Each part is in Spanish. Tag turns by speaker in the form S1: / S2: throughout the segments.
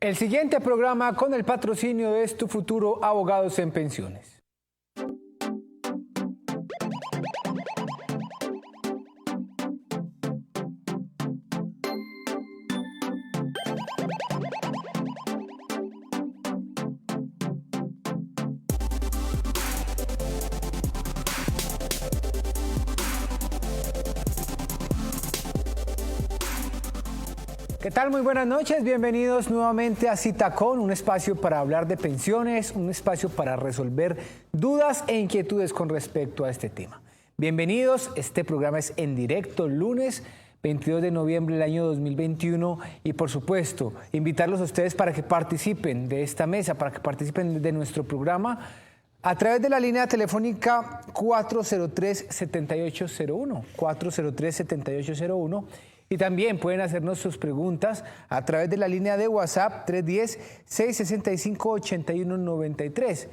S1: El siguiente programa con el patrocinio de Tu Futuro Abogados en Pensiones. ¿Qué tal? Muy buenas noches, bienvenidos nuevamente a Citacon, un espacio para hablar de pensiones, un espacio para resolver dudas e inquietudes con respecto a este tema. Bienvenidos, este programa es en directo, lunes 22 de noviembre del año 2021 y por supuesto, invitarlos a ustedes para que participen de esta mesa, para que participen de nuestro programa a través de la línea telefónica 403-7801, 403-7801. Y también pueden hacernos sus preguntas a través de la línea de WhatsApp 310-665-8193.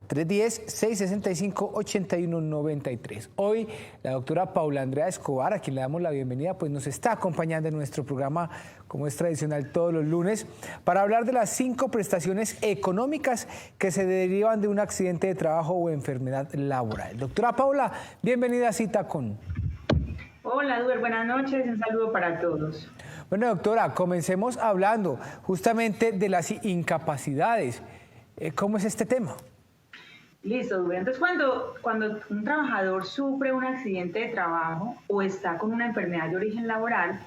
S1: 310-665-8193. Hoy la doctora Paula Andrea Escobar, a quien le damos la bienvenida, pues nos está acompañando en nuestro programa, como es tradicional todos los lunes, para hablar de las 5 prestaciones económicas que se derivan de un accidente de trabajo o enfermedad laboral. Doctora Paula, bienvenida a Citacon.
S2: Hola, Duer, buenas noches, un saludo para todos.
S1: Bueno, doctora, comencemos hablando justamente de las incapacidades. ¿Cómo es este tema?
S2: Listo, Duer. Entonces, cuando un trabajador sufre un accidente de trabajo o está con una enfermedad de origen laboral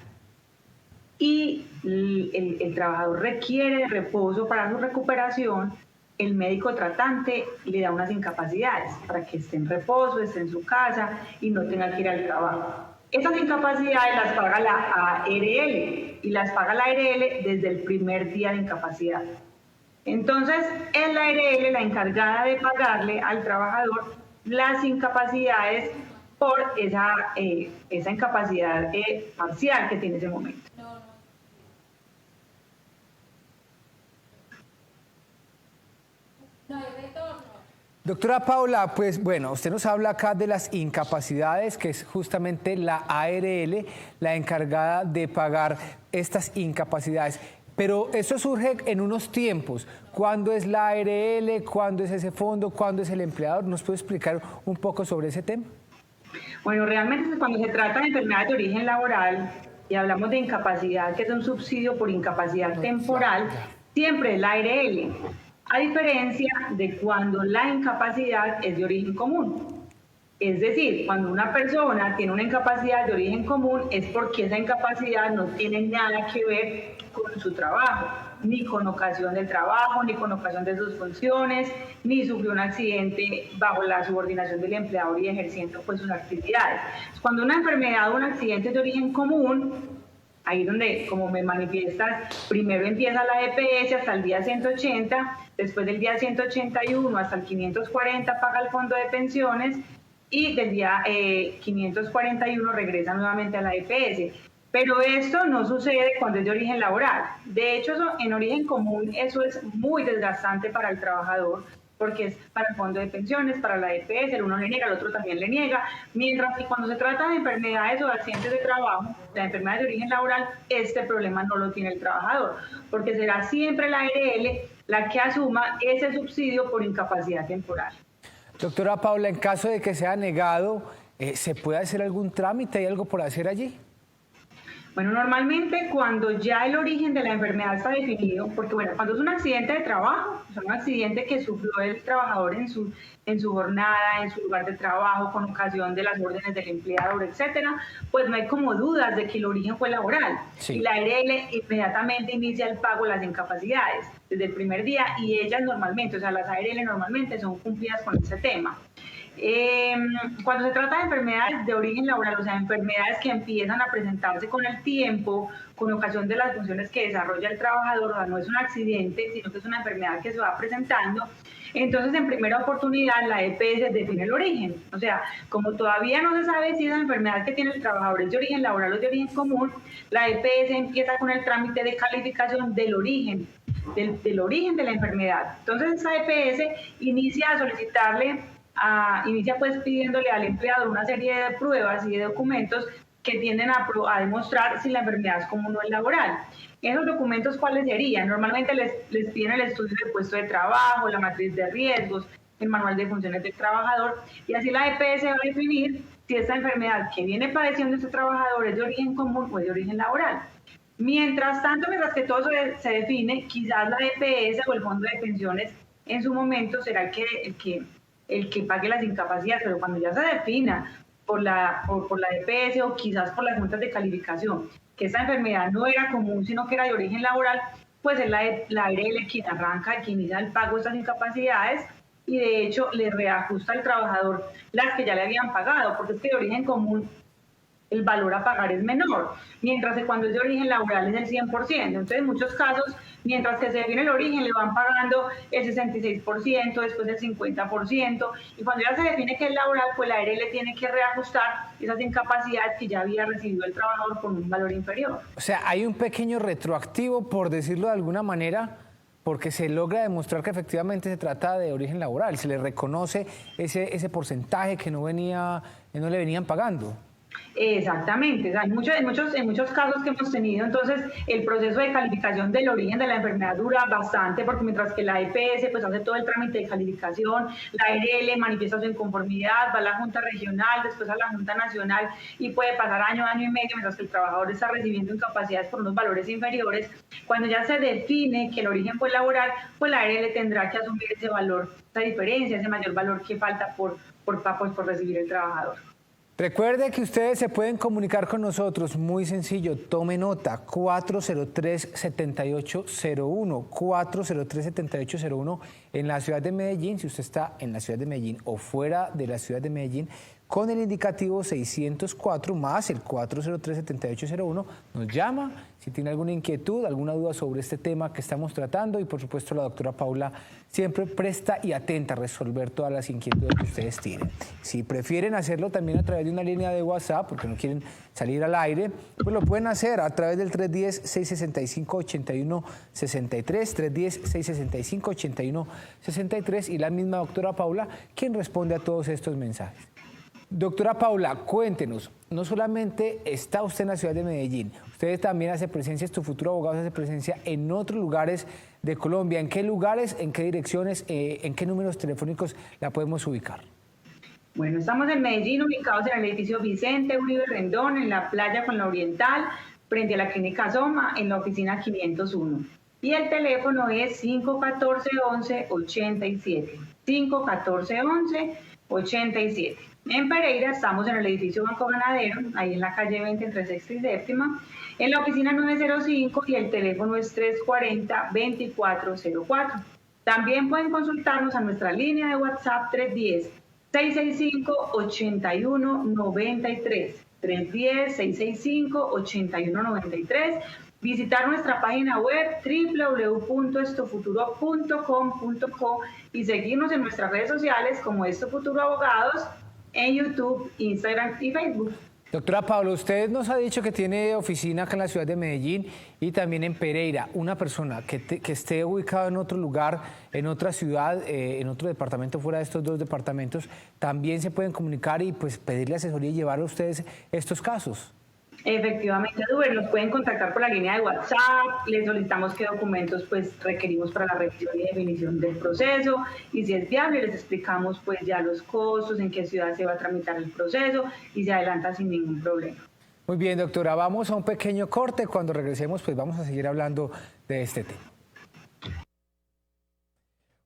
S2: y el trabajador requiere de reposo para su recuperación, el médico tratante le da unas incapacidades para que esté en reposo, esté en su casa y no tenga que ir al trabajo. Esas incapacidades las paga la ARL y las paga la ARL desde el primer día de incapacidad. Entonces, es la ARL la encargada de pagarle al trabajador las incapacidades por esa incapacidad parcial que tiene ese momento.
S1: Doctora Paula, pues bueno, usted nos habla acá de las incapacidades, que es justamente la ARL la encargada de pagar estas incapacidades. Pero eso surge en unos tiempos. ¿Cuándo es la ARL? ¿Cuándo es ese fondo? ¿Cuándo es el empleador? ¿Nos puede explicar un poco sobre ese tema?
S2: Bueno, realmente cuando se trata de enfermedades de origen laboral y hablamos de incapacidad, que es un subsidio por incapacidad temporal, siempre es la ARL. A diferencia de cuando la incapacidad es de origen común. Es decir, cuando una persona tiene una incapacidad de origen común es porque esa incapacidad no tiene nada que ver con su trabajo, ni con ocasión del trabajo, ni con ocasión de sus funciones, ni sufrió un accidente bajo la subordinación del empleador y ejerciendo pues sus actividades. Cuando una enfermedad o un accidente es de origen común, ahí donde, como me manifiestas, primero empieza la EPS hasta el día 180, después del día 181 hasta el 540 paga el fondo de pensiones y del día 541 regresa nuevamente a la EPS. Pero esto no sucede cuando es de origen laboral. De hecho, en origen común eso es muy desgastante para el trabajador, porque es para el fondo de pensiones, para la EPS, el uno le niega, el otro también le niega, mientras que cuando se trata de enfermedades o de accidentes de trabajo, de enfermedades de origen laboral, este problema no lo tiene el trabajador, porque será siempre la ARL la que asuma ese subsidio por incapacidad temporal.
S1: Doctora Paula, en caso de que sea negado, ¿se puede hacer algún trámite? ¿Hay algo por hacer allí?
S2: Bueno, normalmente cuando ya el origen de la enfermedad está definido, porque bueno, cuando es un accidente de trabajo, es un accidente que sufrió el trabajador en su jornada, en su lugar de trabajo, con ocasión de las órdenes del empleador, etcétera, pues no hay como dudas de que el origen fue laboral. Sí. Y la ARL inmediatamente inicia el pago de las incapacidades desde el primer día y ellas normalmente, o sea, las ARL normalmente son cumplidas con ese tema. Cuando se trata de enfermedades de origen laboral, o sea, enfermedades que empiezan a presentarse con el tiempo, con ocasión de las funciones que desarrolla el trabajador, o sea, no es un accidente, sino que es una enfermedad que se va presentando, entonces en primera oportunidad la EPS define el origen. O sea, como todavía no se sabe si esa enfermedad que tiene el trabajador es de origen laboral o de origen común, la EPS empieza con el trámite de calificación del origen, del origen de la enfermedad. Entonces esa EPS inicia a solicitarle inicia pues pidiéndole al empleador una serie de pruebas y de documentos que tienden a demostrar si la enfermedad es común o es laboral. ¿Esos documentos cuáles serían? Normalmente les piden el estudio del puesto de trabajo, la matriz de riesgos, el manual de funciones del trabajador, y así la EPS va a definir si esta enfermedad que viene padeciendo este trabajador es de origen común o es de origen laboral. Mientras tanto, mientras que todo eso se define, quizás la EPS o el fondo de pensiones en su momento será el que pague las incapacidades, pero cuando ya se defina por la EPS o quizás por las juntas de calificación que esta enfermedad no era común, sino que era de origen laboral, pues es la ARL quien arranca, quien inicia el pago de estas incapacidades y de hecho le reajusta al trabajador las que ya le habían pagado, porque es que de origen común el valor a pagar es menor, mientras que cuando es de origen laboral es el 100%. Entonces, en muchos casos, mientras que se define el origen, le van pagando el 66%, después el 50%, y cuando ya se define que es laboral, pues la ARL tiene que reajustar esas incapacidades que ya había recibido el trabajador con un valor inferior.
S1: O sea, hay un pequeño retroactivo, por decirlo de alguna manera, porque se logra demostrar que efectivamente se trata de origen laboral, se le reconoce ese porcentaje que no le venían pagando.
S2: Exactamente, o sea, en muchos casos que hemos tenido, entonces el proceso de calificación del origen de la enfermedad dura bastante, porque mientras que la EPS pues hace todo el trámite de calificación, la ARL manifiesta su inconformidad, va a la Junta Regional, después a la Junta Nacional y puede pasar año y medio, mientras que el trabajador está recibiendo incapacidades por unos valores inferiores. Cuando ya se define que el origen fue laboral, pues la ARL tendrá que asumir ese valor, esa diferencia, ese mayor valor que falta por recibir el trabajador.
S1: Recuerde que ustedes se pueden comunicar con nosotros, muy sencillo, tome nota, 403-7801, 403-7801 en la ciudad de Medellín, si usted está en la ciudad de Medellín o fuera de la ciudad de Medellín, con el indicativo 604 más el 403-7801, nos llama si tiene alguna inquietud, alguna duda sobre este tema que estamos tratando y por supuesto la doctora Paula siempre presta y atenta a resolver todas las inquietudes que ustedes tienen. Si prefieren hacerlo también a través de una línea de WhatsApp, porque no quieren salir al aire, pues lo pueden hacer a través del 310-665-8163, 310-665-8163 y la misma doctora Paula quien responde a todos estos mensajes. Doctora Paula, cuéntenos, no solamente está usted en la ciudad de Medellín, usted también hace presencia, Tu Futuro Abogado hace presencia en otros lugares de Colombia. ¿En qué lugares, en qué direcciones, en qué números telefónicos la podemos ubicar?
S2: Bueno, estamos en Medellín, ubicados en el edificio Vicente Uribe Rendón, en la playa con la Oriental, frente a la Clínica Soma, en la oficina 501. Y el teléfono es 514-11-87, 514-11-87. En Pereira estamos en el edificio Banco Ganadero, ahí en la calle 20 entre sexta y séptima, en la oficina 905 y el teléfono es 340-2404. También pueden consultarnos a nuestra línea de WhatsApp 310-665-8193, 310-665-8193, visitar nuestra página web www.estofuturo.com.co y seguirnos en nuestras redes sociales como Esto Futuro Abogados en YouTube, Instagram y Facebook.
S1: Doctora Paula, usted nos ha dicho que tiene oficina acá en la ciudad de Medellín y también en Pereira. Una persona que esté ubicada en otro lugar, en otra ciudad, en otro departamento fuera de estos dos departamentos, también se pueden comunicar y pues pedirle asesoría y llevar a ustedes estos casos.
S2: Efectivamente, Duber, nos pueden contactar por la línea de WhatsApp, les solicitamos qué documentos pues requerimos para la revisión y definición del proceso y si es viable les explicamos pues ya los costos, en qué ciudad se va a tramitar el proceso y se adelanta sin ningún problema.
S1: Muy bien, doctora, vamos a un pequeño corte, cuando regresemos pues vamos a seguir hablando de este tema.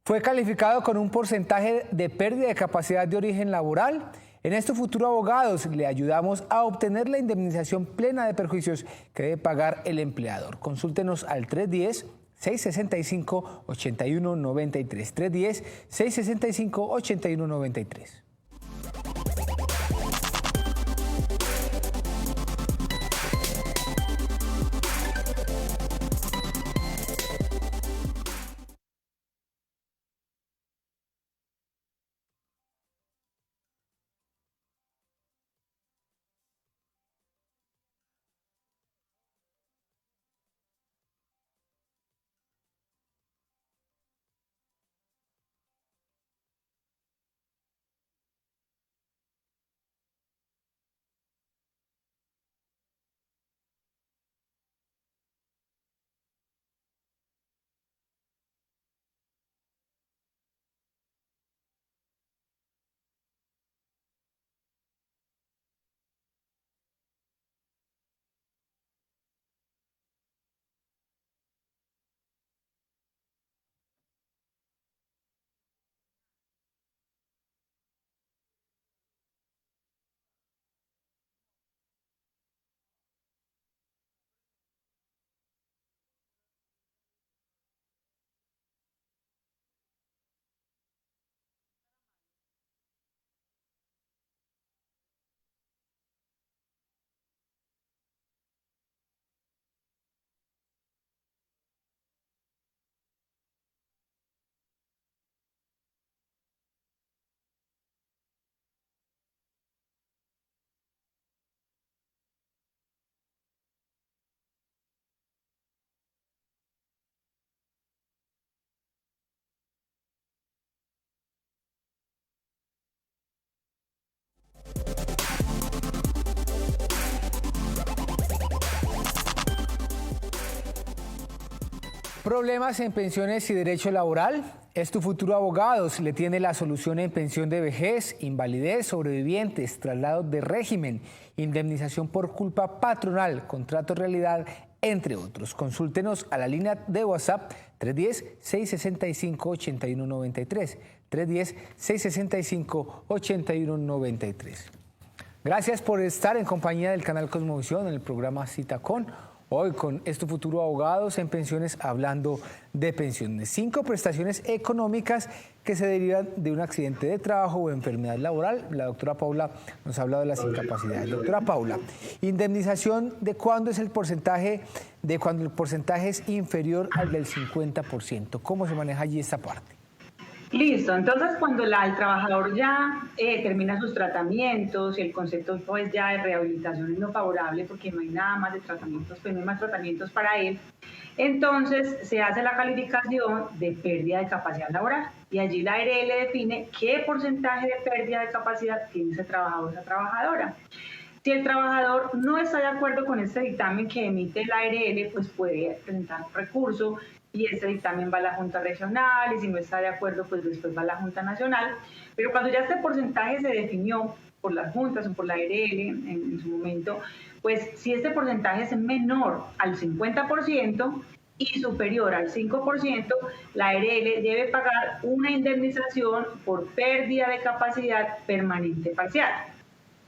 S1: Fue calificado con un porcentaje de pérdida de capacidad de origen laboral. En Esto Futuro Abogados le ayudamos a obtener la indemnización plena de perjuicios que debe pagar el empleador. Consúltenos al 310-665-8193. 310-665-8193. ¿Problemas en pensiones y derecho laboral? Es Tu Futuro Abogados le tiene la solución en pensión de vejez, invalidez, sobrevivientes, traslado de régimen, indemnización por culpa patronal, contrato realidad, entre otros. Consúltenos a la línea de WhatsApp 310-665-8193. 310-665-8193. Gracias por estar en compañía del canal Cosmovisión en el programa Cita Con. Hoy con Es Tu Futuro Abogados en pensiones, hablando de pensiones. 5 prestaciones económicas que se derivan de un accidente de trabajo o enfermedad laboral. La doctora Paula nos ha hablado de las incapacidades. Doctora Paula, indemnización de cuándo es el porcentaje, de cuando el porcentaje es inferior al del 50%. ¿Cómo se maneja allí esta parte?
S2: Listo, entonces cuando el trabajador ya termina sus tratamientos y el concepto pues ya de rehabilitación es no favorable porque no hay nada más de tratamientos, pues no hay más tratamientos para él, entonces se hace la calificación de pérdida de capacidad laboral y allí la ARL define qué porcentaje de pérdida de capacidad tiene ese trabajador o esa trabajadora. Si el trabajador no está de acuerdo con este dictamen que emite la ARL, pues puede presentar un recurso y ese dictamen va a la Junta Regional y si no está de acuerdo, pues después va a la Junta Nacional. Pero cuando ya este porcentaje se definió por las juntas o por la ARL en su momento, pues si este porcentaje es menor al 50% y superior al 5%, la ARL debe pagar una indemnización por pérdida de capacidad permanente parcial.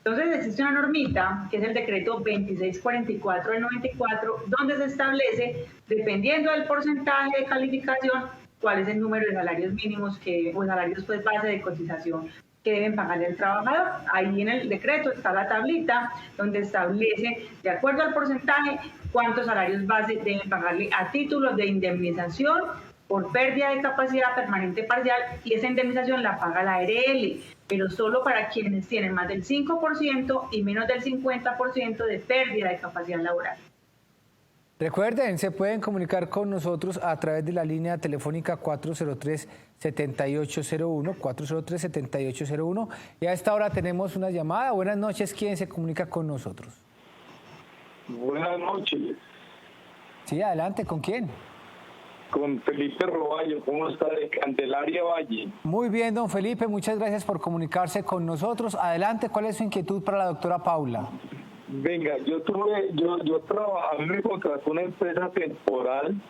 S2: Entonces existe una normita, que es el decreto 2644 del 94, donde se establece, dependiendo del porcentaje de calificación, cuál es el número de salarios mínimos o salarios pues base de cotización que deben pagarle al trabajador. Ahí en el decreto está la tablita donde establece, de acuerdo al porcentaje, cuántos salarios base deben pagarle a títulos de indemnización por pérdida de capacidad permanente parcial, y esa indemnización la paga la ARL, pero solo para quienes tienen más del 5% y menos del 50% de pérdida de capacidad laboral.
S1: Recuerden, se pueden comunicar con nosotros a través de la línea telefónica 403-7801, 403-7801, y a esta hora tenemos una llamada. Buenas noches, ¿quién se comunica con nosotros?
S3: Buenas noches.
S1: Sí, adelante, ¿con quién?
S3: Con Felipe Roballo, ¿cómo está? De Candelaria Valle.
S1: Muy bien, don Felipe, muchas gracias por comunicarse con nosotros. Adelante, ¿cuál es su inquietud para la doctora Paula?
S3: Venga, yo trabajaba, a mí me contrató una empresa temporal,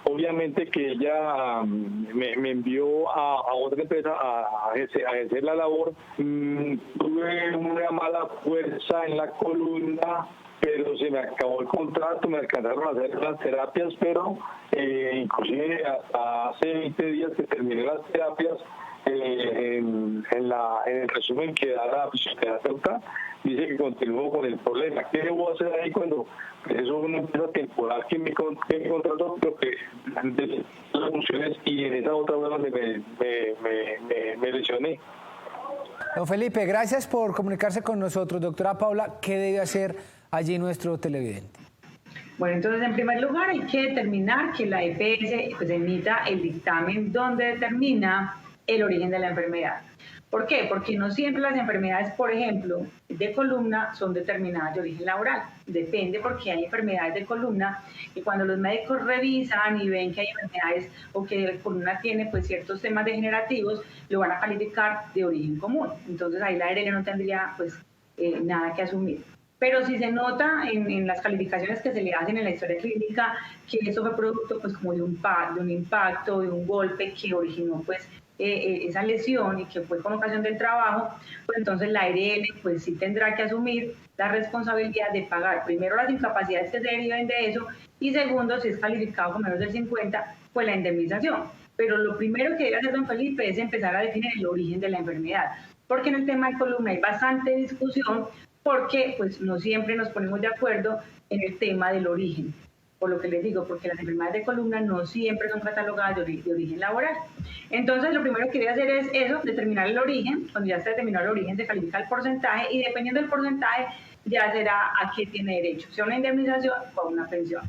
S3: obviamente que ella me envió a otra empresa a ejercer la labor. Tuve una mala fuerza en la columna, pero se me acabó el contrato, me alcanzaron a hacer las terapias, pero inclusive hasta hace 20 días que terminé las terapias, en el resumen que da la fisioterapeuta, dice que continúo con el problema. ¿Qué debo hacer ahí cuando eso es una empresa temporal que me contrató, pero que las funciones y en esa otra hora me lesioné?
S1: Don Felipe, gracias por comunicarse con nosotros. Doctora Paula, ¿qué debe hacer allí nuestro televidente?
S2: Bueno, entonces en primer lugar hay que determinar que la EPS pues, emita el dictamen donde determina el origen de la enfermedad. ¿Por qué? Porque no siempre las enfermedades, por ejemplo, de columna son determinadas de origen laboral. Depende, porque hay enfermedades de columna y cuando los médicos revisan y ven que hay enfermedades o que la columna tiene pues ciertos temas degenerativos, lo van a calificar de origen común. Entonces ahí la ARL no tendría pues nada que asumir. Pero si se nota en las calificaciones que se le hacen en la historia clínica que eso fue producto pues como de un impacto, de un golpe que originó pues esa lesión y que fue con ocasión del trabajo, pues entonces la ARL pues sí tendrá que asumir la responsabilidad de pagar primero las incapacidades que se deriven de eso y segundo, si es calificado con menos del 50, pues la indemnización. Pero lo primero que debe hacer don Felipe es empezar a definir el origen de la enfermedad, porque en el tema de columna hay bastante discusión porque pues no siempre nos ponemos de acuerdo en el tema del origen. Por lo que les digo, porque las enfermedades de columna no siempre son catalogadas de origen laboral. Entonces, lo primero que debe hacer es eso, determinar el origen. Cuando ya se determinó el origen, se califica el porcentaje y dependiendo del porcentaje, ya será a qué tiene derecho, sea una indemnización o a una pensión.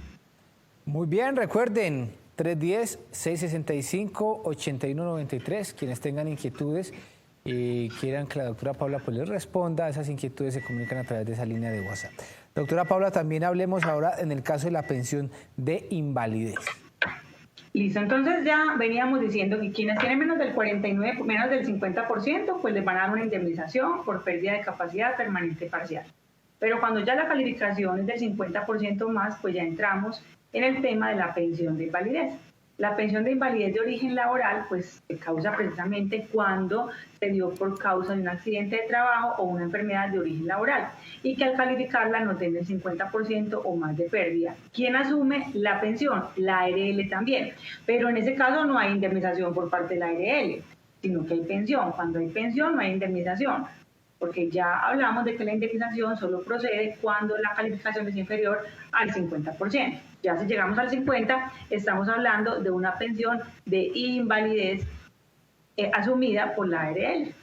S1: Muy bien, recuerden, 310-665-8193, quienes tengan inquietudes quieran que la doctora Paula pues les responda, esas inquietudes se comunican a través de esa línea de WhatsApp. Doctora Paula, también hablemos ahora en el caso de la pensión de invalidez.
S2: Listo, entonces ya veníamos diciendo que quienes tienen menos del 49, menos del 50%, pues les van a dar una indemnización por pérdida de capacidad permanente parcial. Pero cuando ya la calificación es del 50% más, pues ya entramos en el tema de la pensión de invalidez. La pensión de invalidez de origen laboral, pues se causa precisamente cuando se dio por causa de un accidente de trabajo o una enfermedad de origen laboral y que al calificarla nos den el 50% o más de pérdida. ¿Quién asume la pensión? La ARL también, pero en ese caso no hay indemnización por parte de la ARL, sino que hay pensión. Cuando hay pensión no hay indemnización, porque ya hablamos de que la indemnización solo procede cuando la calificación es inferior al 50%. Ya si llegamos al 50%, estamos hablando de una pensión de invalidez asumida por la ARL.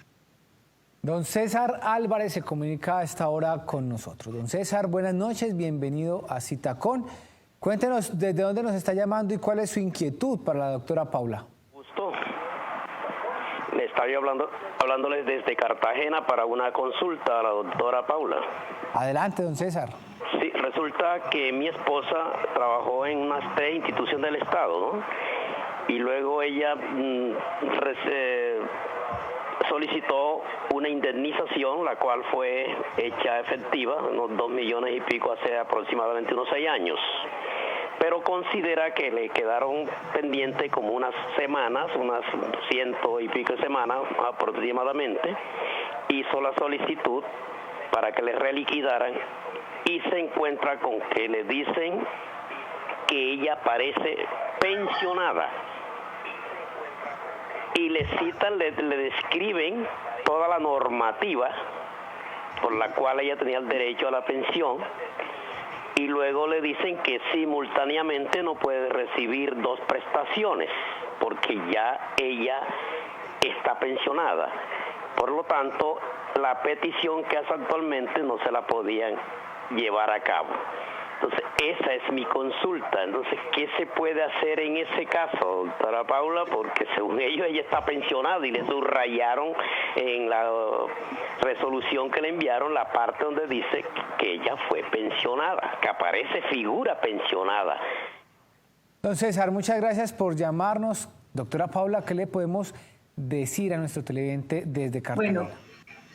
S1: Don César Álvarez se comunica a esta hora con nosotros. Don César, buenas noches, bienvenido a Citacón. Cuéntenos desde dónde nos está llamando y cuál es su inquietud para la doctora Paula.
S4: Gusto. Le estoy hablándoles desde Cartagena para una consulta a la doctora Paula.
S1: Adelante, don César.
S4: Sí, resulta que mi esposa trabajó en unas 3 instituciones del Estado, ¿no? Y luego ella solicitó una indemnización, la cual fue hecha efectiva, unos 2 millones y pico hace aproximadamente unos 6 años. Pero considera que le quedaron pendientes como unas semanas, unas 100 y pico de semanas aproximadamente. Hizo la solicitud para que le reliquidaran y se encuentra con que le dicen que ella parece pensionada. Y le citan, le describen toda la normativa por la cual ella tenía el derecho a la pensión. Y luego le dicen que simultáneamente no puede recibir 2 prestaciones porque ya ella está pensionada. Por lo tanto, la petición que hace actualmente no se la podían llevar a cabo. Entonces, esa es mi consulta. Entonces, ¿qué se puede hacer en ese caso, doctora Paula? Porque según ellos, ella está pensionada y le subrayaron en la resolución que le enviaron la parte donde dice que ella fue pensionada, que aparece figura pensionada.
S1: Don César, muchas gracias por llamarnos. Doctora Paula, ¿qué le podemos decir a nuestro televidente desde Cartagena?
S2: Bueno,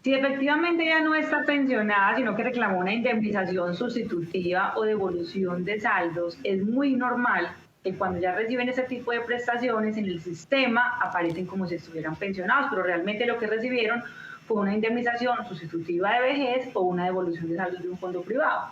S2: si efectivamente ella no está pensionada, sino que reclamó una indemnización sustitutiva o devolución de saldos, es muy normal que cuando ya reciben ese tipo de prestaciones en el sistema aparecen como si estuvieran pensionados, pero realmente lo que recibieron fue una indemnización sustitutiva de vejez o una devolución de saldos de un fondo privado.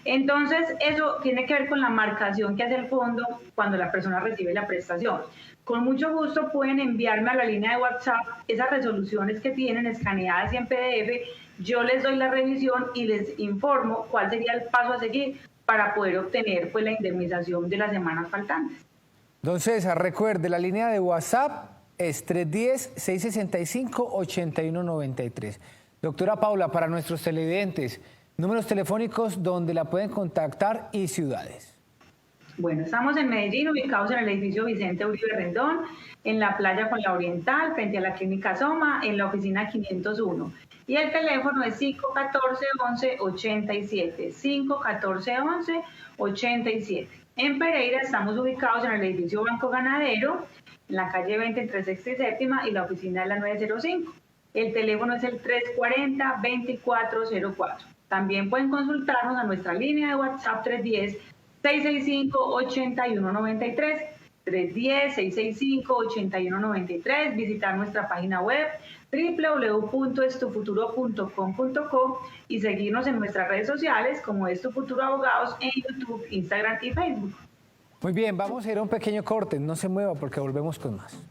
S2: Entonces, eso tiene que ver con la marcación que hace el fondo cuando la persona recibe la prestación. Con mucho gusto pueden enviarme a la línea de WhatsApp esas resoluciones que tienen escaneadas y en PDF. Yo les doy la revisión y les informo cuál sería el paso a seguir para poder obtener pues, la indemnización de las semanas faltantes.
S1: Don César, recuerde, la línea de WhatsApp es 310-665-8193. Doctora Paula, para nuestros televidentes, números telefónicos donde la pueden contactar y ciudades.
S2: Bueno, estamos en Medellín, ubicados en el edificio Vicente Uribe Rendón, en la playa con la Oriental, frente a la clínica Soma, en la oficina 501. Y el teléfono es 514-11-87, 514-11-87. En Pereira estamos ubicados en el edificio Banco Ganadero, en la calle 20 entre Sexta y Séptima, y la oficina es la 905. El teléfono es el 340-2404. También pueden consultarnos a nuestra línea de WhatsApp 310-665-8193, 310-665-8193, visitar nuestra página web www.estufuturo.com.co y seguirnos en nuestras redes sociales como Es Tu Futuro Abogados en YouTube, Instagram y Facebook.
S1: Muy bien, vamos a ir a un pequeño corte, no se mueva porque volvemos con más.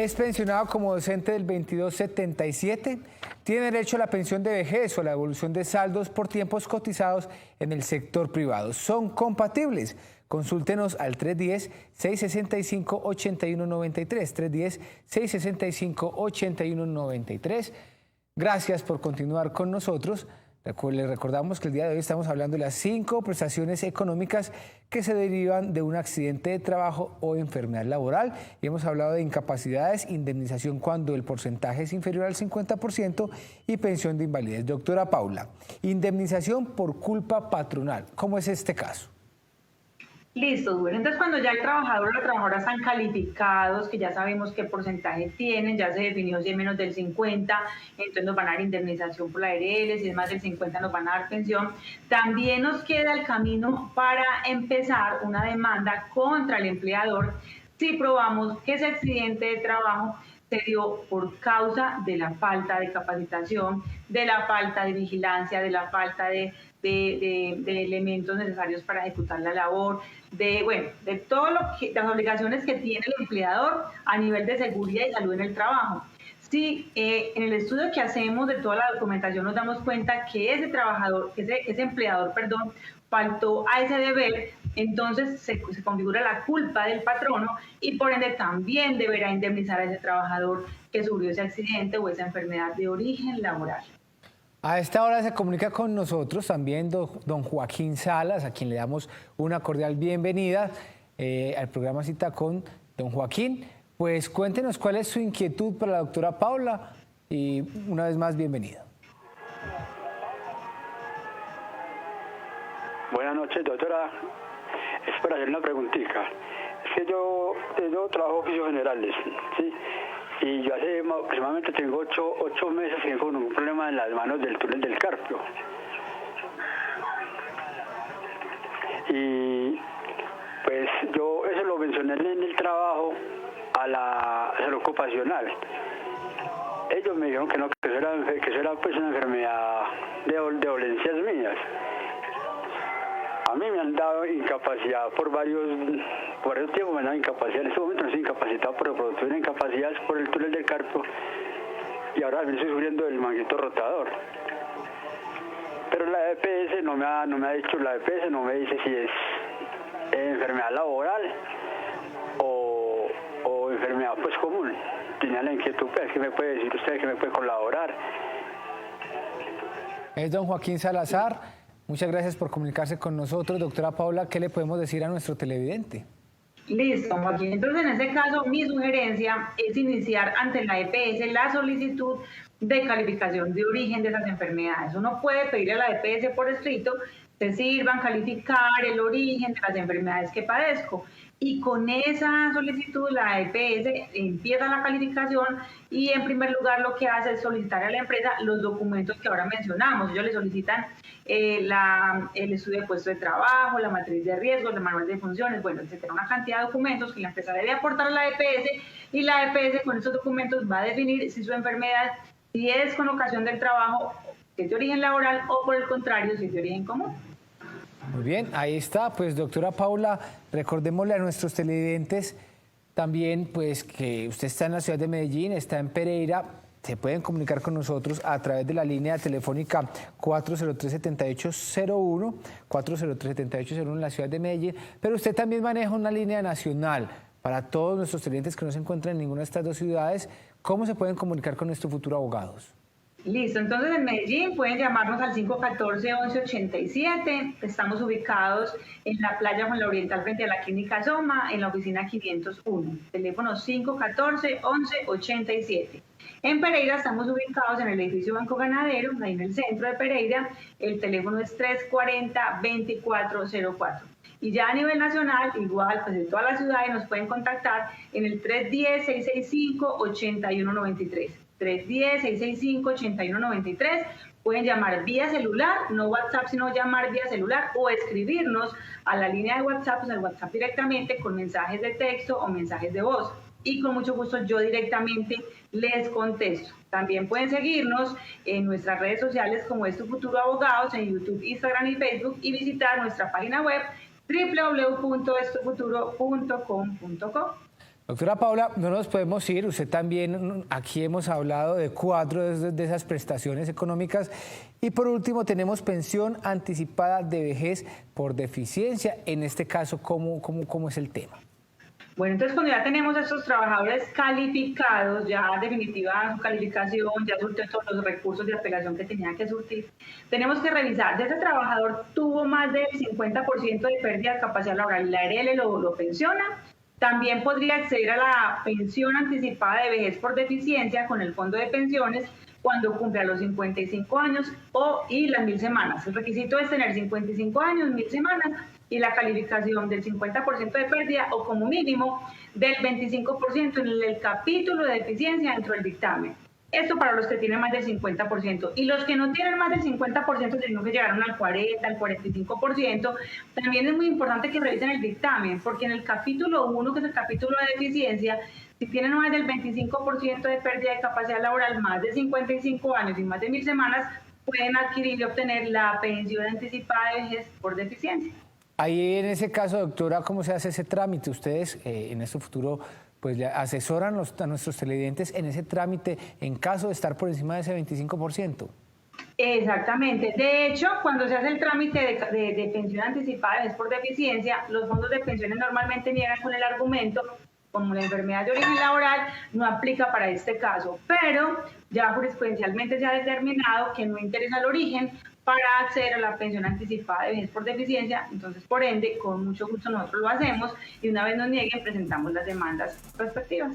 S1: es pensionado como docente del 2277, tiene derecho a la pensión de vejez o a la devolución de saldos por tiempos cotizados en el sector privado. ¿Son compatibles? Consúltenos al 310-665-8193, 310-665-8193. Gracias por continuar con nosotros. Les recordamos que el día de hoy estamos hablando de las 5 prestaciones económicas que se derivan de un accidente de trabajo o enfermedad laboral. Y hemos hablado de incapacidades, indemnización cuando el porcentaje es inferior al 50% y pensión de invalidez. Doctora Paula, indemnización por culpa patronal. ¿Cómo es este caso?
S2: Listo, bueno, entonces cuando ya el trabajador o la trabajadora están calificados, que ya sabemos qué porcentaje tienen, ya se definió si es menos del 50, entonces nos van a dar indemnización por la ARL, si es más del 50 nos van a dar pensión. También nos queda el camino para empezar una demanda contra el empleador si probamos que ese accidente de trabajo se dio por causa de la falta de capacitación, de la falta de vigilancia, de la falta de elementos necesarios para ejecutar la labor, de todo las obligaciones que tiene el empleador a nivel de seguridad y salud en el trabajo. Sí, en el estudio que hacemos de toda la documentación nos damos cuenta que ese empleador, faltó a ese deber, entonces se configura la culpa del patrono y por ende también deberá indemnizar a ese trabajador que sufrió ese accidente o esa enfermedad de origen laboral.
S1: A esta hora se comunica con nosotros también don Joaquín Salas, a quien le damos una cordial bienvenida al programa Cita con don Joaquín. Pues cuéntenos cuál es su inquietud para la doctora Paula y una vez más bienvenida.
S5: Buenas noches, doctora. Es para hacer una preguntita. Es que yo trabajo oficios generales, ¿sí? Y yo hace aproximadamente tengo 8 meses que tengo un problema en las manos del túnel del Carpio. Y pues yo eso lo mencioné en el trabajo a la salud ocupacional. Ellos me dijeron que no, que eso era pues una enfermedad de dolencias mías. A mí me han dado incapacidad por varios tiempos, me han dado incapacidad. En este momento no estoy incapacitado por el producto de una incapacidad por el túnel del Carpio y ahora me estoy sufriendo del manguito rotador. Pero la EPS no me ha dicho, la EPS no me dice si es enfermedad laboral o enfermedad pues común. Tenía la inquietud, pues, ¿qué me puede decir usted, que me puede colaborar?
S1: Es don Joaquín Salazar. Muchas gracias por comunicarse con nosotros. Doctora Paula, ¿qué le podemos decir a nuestro televidente?
S2: Listo, Joaquín. Entonces, en este caso, mi sugerencia es iniciar ante la EPS la solicitud de calificación de origen de esas enfermedades. Uno puede pedirle a la EPS por escrito que sirvan calificar el origen de las enfermedades que padezco. Y con esa solicitud la EPS empieza la calificación y en primer lugar lo que hace es solicitar a la empresa los documentos que ahora mencionamos. Ellos le solicitan el estudio de puesto de trabajo, la matriz de riesgos, el manual de funciones, bueno, etcétera, una cantidad de documentos que la empresa debe aportar a la EPS y la EPS con esos documentos va a definir si su enfermedad, si es con ocasión del trabajo, si es de origen laboral o por el contrario, si es de origen común.
S1: Muy bien, ahí está. Pues doctora Paula, recordémosle a nuestros televidentes también pues que usted está en la ciudad de Medellín, está en Pereira. Se pueden comunicar con nosotros a través de la línea telefónica 403-7801, 403-7801 en la ciudad de Medellín, pero usted también maneja una línea nacional para todos nuestros televidentes que no se encuentran en ninguna de estas dos ciudades. ¿Cómo se pueden comunicar con nuestro futuro abogados?
S2: Listo, entonces en Medellín pueden llamarnos al 514-1187. Estamos ubicados en la playa Juan la Oriental frente a la clínica Soma, en la oficina 501. Teléfono 514-1187. En Pereira estamos ubicados en el edificio Banco Ganadero, ahí en el centro de Pereira. El teléfono es 340-2404. Y ya a nivel nacional, igual, pues de todas las ciudades nos pueden contactar en el 310-665-8193. 310-665-8193. Pueden llamar vía celular, no WhatsApp, sino llamar vía celular o escribirnos a la línea de WhatsApp, pues al WhatsApp directamente con mensajes de texto o mensajes de voz. Y con mucho gusto yo directamente les contesto. También pueden seguirnos en nuestras redes sociales como Es Tu Futuro Abogados, en YouTube, Instagram y Facebook, y visitar nuestra página web www.estufuturo.com.co.
S1: Doctora Paula, no nos podemos ir, usted también, aquí hemos hablado de 4 de esas prestaciones económicas y por último tenemos pensión anticipada de vejez por deficiencia. En este caso, ¿cómo es el tema?
S2: Bueno, entonces cuando ya tenemos a estos trabajadores calificados, ya en definitiva su calificación, ya surtió todos los recursos de apelación que tenía que surtir, tenemos que revisar si ese trabajador tuvo más del 50% de pérdida de capacidad laboral y la ARL lo pensiona. También podría acceder a la pensión anticipada de vejez por deficiencia con el fondo de pensiones cuando cumpla los 55 años y las 1000 semanas. El requisito es tener 55 años, 1000 semanas y la calificación del 50% de pérdida o como mínimo del 25% en el capítulo de deficiencia dentro del dictamen. Esto para los que tienen más del 50%. Y los que no tienen más del 50%, sino que llegaron al 40%, al 45%, también es muy importante que revisen el dictamen, porque en el capítulo 1, que es el capítulo de deficiencia, si tienen más del 25% de pérdida de capacidad laboral, más de 55 años y más de 1000 semanas, pueden adquirir y obtener la pensión anticipada de vejez por deficiencia.
S1: Ahí en ese caso, doctora, ¿cómo se hace ese trámite? Ustedes en este futuro pues le asesoran a nuestros televidentes en ese trámite en caso de estar por encima de ese 25%.
S2: Exactamente. De hecho, cuando se hace el trámite de pensión anticipada de vejez por deficiencia, los fondos de pensiones normalmente niegan con el argumento, como la enfermedad de origen laboral no aplica para este caso, pero ya jurisprudencialmente se ha determinado que no interesa el origen para acceder a la pensión anticipada de vejez por deficiencia, entonces por ende, con mucho gusto nosotros lo hacemos y una vez nos nieguen presentamos las demandas respectivas.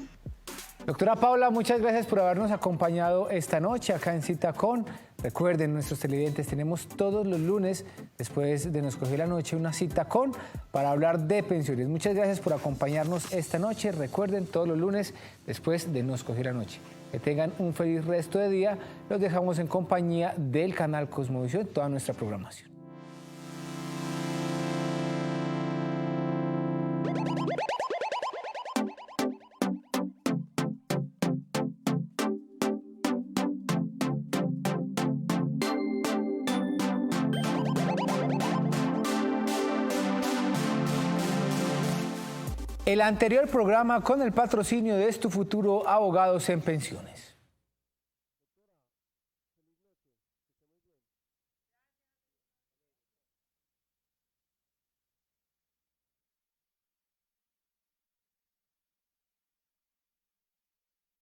S1: Doctora Paula, muchas gracias por habernos acompañado esta noche acá en Cita Con. Recuerden, nuestros televidentes, tenemos todos los lunes, después de Nos Cogió la Noche, una cita con para hablar de pensiones. Muchas gracias por acompañarnos esta noche. Recuerden, todos los lunes, después de Nos Cogió la Noche. Que tengan un feliz resto de día. Los dejamos en compañía del canal Cosmovisión, toda nuestra programación. El anterior programa con el patrocinio de Tu Futuro Abogados en Pensiones.